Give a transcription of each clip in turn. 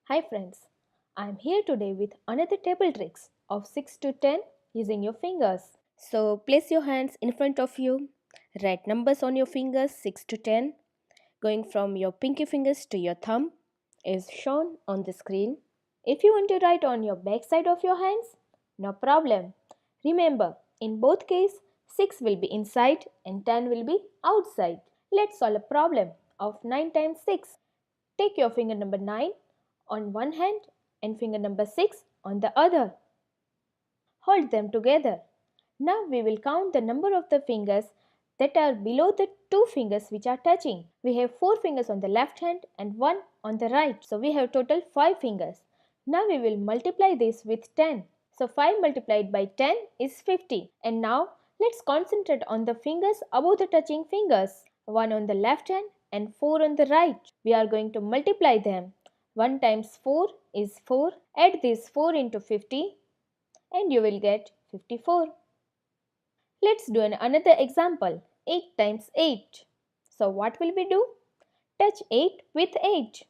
Hi friends, I am here today with another table tricks of 6 to 10 using your fingers. So place your hands in front of you, write numbers on your fingers 6 to 10, going from your pinky fingers to your thumb is shown on the screen. If you want to write on your back side of your hands, no problem. Remember, in both cases, 6 will be inside and 10 will be outside. Let's solve a problem of 9 times 6. Take your finger number 9 on one hand and finger number 6 on the other. Hold them together. Now we will count the number of the fingers that are below the two fingers which are touching. We have 4 fingers on the left hand and 1 on the right. So we have total 5 fingers. Now we will multiply this with 10. So 5 multiplied by 10 is 50. And now let's concentrate on the fingers above the touching fingers. 1 on the left hand and 4 on the right. We are going to multiply them. 1 times 4 is 4. Add this 4 into 50 and you will get 54. Let's do another example. 8 times 8. So what will we do? Touch 8 with 8.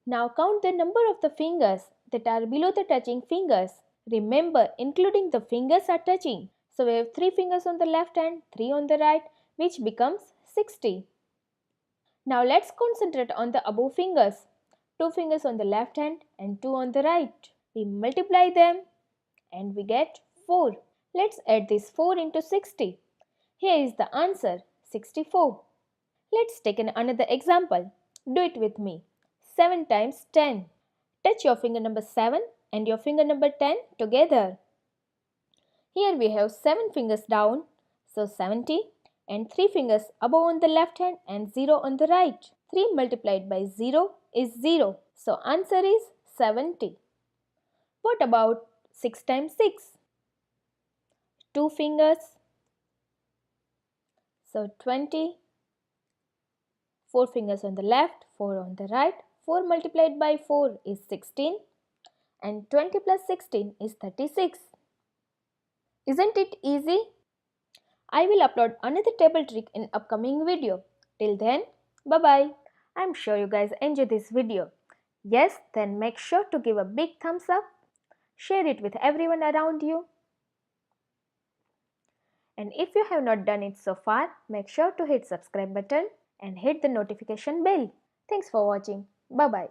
Now count the number of the fingers that are below the touching fingers. Remember, including the fingers are touching. So we have 3 fingers on the left hand, 3 on the right, which becomes 60. Now let's concentrate on the above fingers. 2 fingers on the left hand and 2 on the right. We multiply them and we get 4. Let's add this 4 into 60. Here is the answer, 64. Let's take another example. Do it with me. 7 times 10. Touch your finger number 7 and your finger number 10 together. Here we have 7 fingers down, so 70, and 3 fingers above on the left hand and 0 on the right. 3 multiplied by 0 is 0, so answer is 70. What about 6 times 6? 2 fingers, so 20. 4 fingers on the left, 4 on the right. 4 multiplied by 4 is 16 and 20 plus 16 is 36. Isn't it easy? I will upload another table trick in upcoming video. Till then, bye-bye. I'm sure you guys enjoy this video. Yes, then make sure to give a big thumbs up. Share it with everyone around you. And if you have not done it so far, make sure to hit subscribe button and hit the notification bell. Thanks for watching. Bye-bye.